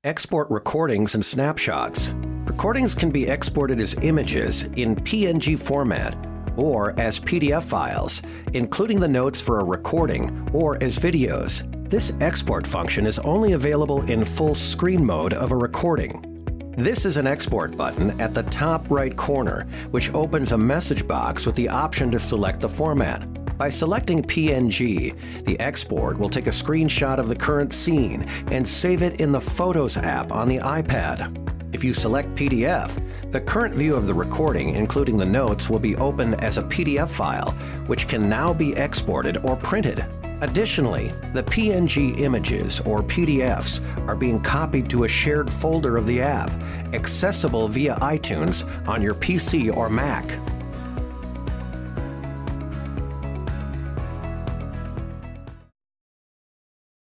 Export recordings and snapshots. Recordings can be exported as images in PNG format or as PDF files, including the notes for a recording, or as videos. This export function is only available in full screen mode of a recording. This is an export button at the top right corner, which opens a message box with the option to select the format. By selecting PNG, the export will take a screenshot of the current scene and save it in the Photos app on the iPad. If you select PDF, the current view of the recording, including the notes, will be opened as a PDF file, which can now be exported or printed. Additionally, the PNG images, or PDFs, are being copied to a shared folder of the app, accessible via iTunes on your PC or Mac.